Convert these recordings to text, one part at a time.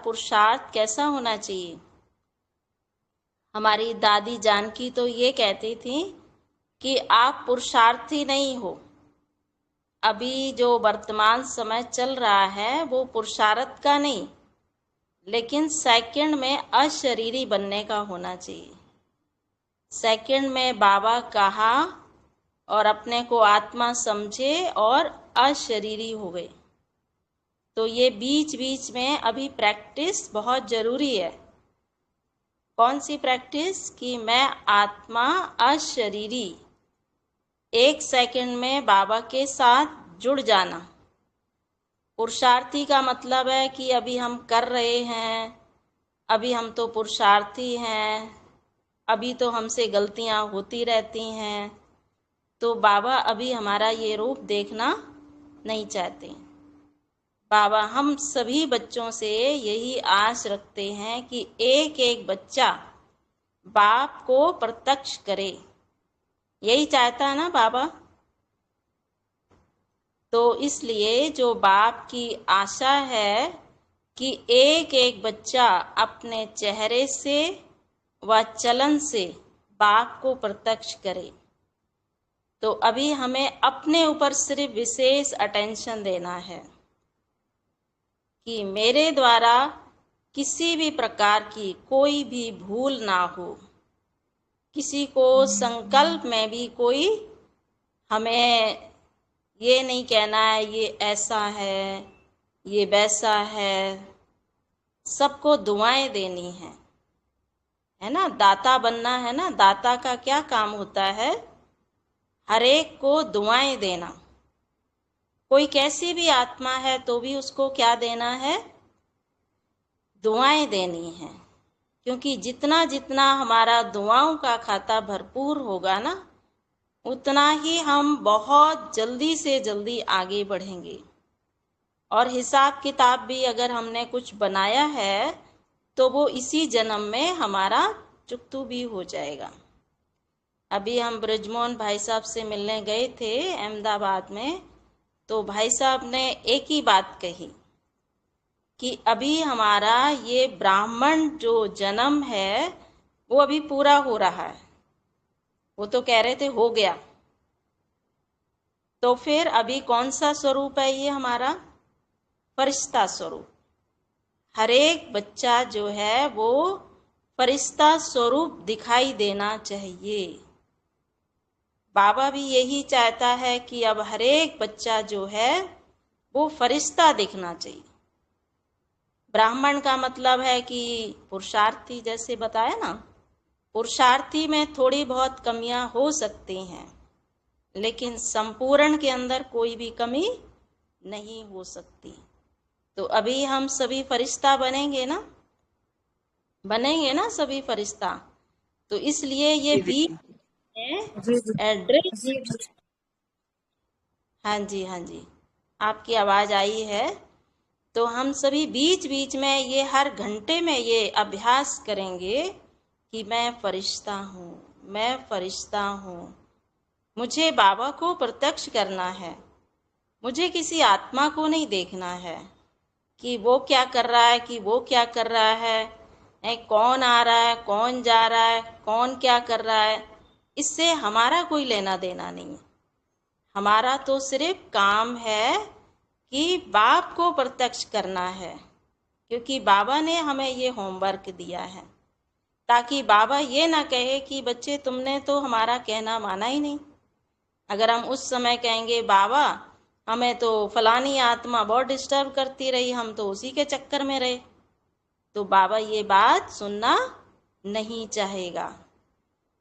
पुरुषार्थ कैसा होना चाहिए। हमारी दादी जानकी तो ये कहती थी कि आप पुरुषार्थी नहीं हो। अभी जो वर्तमान समय चल रहा है वो पुरुषार्थ का नहीं, लेकिन सेकंड में अशरीरी बनने का होना चाहिए। सेकंड में बाबा कहा और अपने को आत्मा समझे और अशरीरी हो गए। तो ये बीच बीच में अभी प्रैक्टिस बहुत जरूरी है। कौन सी प्रैक्टिस? कि मैं आत्मा अशरीरी, एक सेकंड में बाबा के साथ जुड़ जाना। पुरुषार्थी का मतलब है कि अभी हम कर रहे हैं, अभी हम तो पुरुषार्थी हैं, अभी तो हमसे गलतियां होती रहती हैं। तो बाबा अभी हमारा ये रूप देखना नहीं चाहते। बाबा हम सभी बच्चों से यही आश रखते हैं कि एक एक बच्चा बाप को प्रत्यक्ष करे। यही चाहता है ना बाबा। तो इसलिए जो बाप की आशा है कि एक एक बच्चा अपने चेहरे से व चलन से बाप को प्रत्यक्ष करे। तो अभी हमें अपने ऊपर सिर्फ विशेष अटेंशन देना है कि मेरे द्वारा किसी भी प्रकार की कोई भी भूल ना हो। किसी को संकल्प में भी कोई हमें ये नहीं कहना है ये ऐसा है, ये वैसा है। सबको दुआएं देनी है ना। दाता बनना है ना। दाता का क्या काम होता है? हर एक को दुआएं देना। कोई कैसी भी आत्मा है तो भी उसको क्या देना है? दुआएं देनी है। क्योंकि जितना जितना हमारा दुआओं का खाता भरपूर होगा ना, उतना ही हम बहुत जल्दी से जल्दी आगे बढ़ेंगे। और हिसाब किताब भी अगर हमने कुछ बनाया है तो वो इसी जन्म में हमारा चुकतू भी हो जाएगा। अभी हम ब्रजमोहन भाई साहब से मिलने गए थे अहमदाबाद में, तो भाई साहब ने एक ही बात कही कि अभी हमारा ये ब्राह्मण जो जन्म है वो अभी पूरा हो रहा है। वो तो कह रहे थे हो गया। तो फिर अभी कौन सा स्वरूप है ये हमारा? फरिश्ता स्वरूप। हर एक बच्चा जो है वो फरिश्ता स्वरूप दिखाई देना चाहिए। बाबा भी यही चाहता है कि अब हर एक बच्चा जो है वो फरिश्ता दिखना चाहिए। ब्राह्मण का मतलब है कि पुरुषार्थी, जैसे बताया ना। पुरुषार्थी में थोड़ी बहुत कमियां हो सकती हैं, लेकिन संपूर्ण के अंदर कोई भी कमी नहीं हो सकती। तो अभी हम सभी फरिश्ता बनेंगे ना, बनेंगे ना सभी फरिश्ता। तो इसलिए ये बीच में एड्रेस। हाँ जी, हाँ जी, आपकी आवाज आई है। तो हम सभी बीच बीच में ये हर घंटे में ये अभ्यास करेंगे कि मैं फरिश्ता हूँ, मैं फरिश्ता हूँ। मुझे बाबा को प्रत्यक्ष करना है। मुझे किसी आत्मा को नहीं देखना है कि वो क्या कर रहा है, कि वो क्या कर रहा है, कौन आ रहा है, कौन जा रहा है, कौन क्या कर रहा है। इससे हमारा कोई लेना देना नहीं है। हमारा तो सिर्फ काम है कि बाप को प्रत्यक्ष करना है, क्योंकि बाबा ने हमें ये होमवर्क दिया है, ताकि बाबा ये ना कहे कि बच्चे तुमने तो हमारा कहना माना ही नहीं। अगर हम उस समय कहेंगे बाबा हमें तो फलानी आत्मा बहुत डिस्टर्ब करती रही, हम तो उसी के चक्कर में रहे, तो बाबा ये बात सुनना नहीं चाहेगा।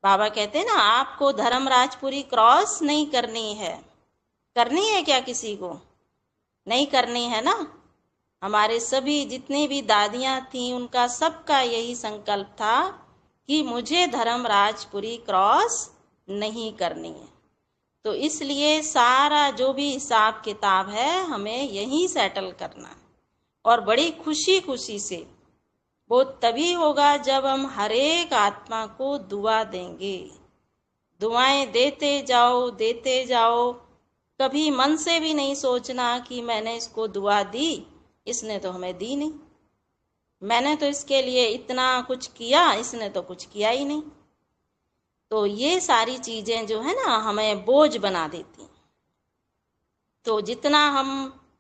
बाबा कहते हैं ना, आपको धर्मराजपुरी क्रॉस नहीं करनी है। करनी है क्या? किसी को नहीं करनी है ना। हमारे सभी जितनी भी दादियां थीं उनका सबका यही संकल्प था कि मुझे धर्मराजपुरी क्रॉस नहीं करनी है। तो इसलिए सारा जो भी हिसाब किताब है हमें यहीं सेटल करना है। और बड़ी खुशी खुशी से वो तभी होगा जब हम हर एक आत्मा को दुआ देंगे। दुआएं देते जाओ, देते जाओ। कभी मन से भी नहीं सोचना कि मैंने इसको दुआ दी, इसने तो हमें दी नहीं। मैंने तो इसके लिए इतना कुछ किया, इसने तो कुछ किया ही नहीं। तो ये सारी चीजें जो है ना हमें बोझ बना देती। तो जितना हम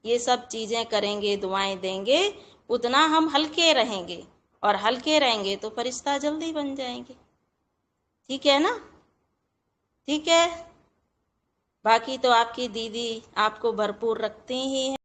ये सब चीजें करेंगे, दुआएं देंगे, उतना हम हल्के रहेंगे, और हल्के रहेंगे तो फरिश्ता जल्दी बन जाएंगे। ठीक है ना? ठीक है। बाकी तो आपकी दीदी आपको भरपूर रखती ही है।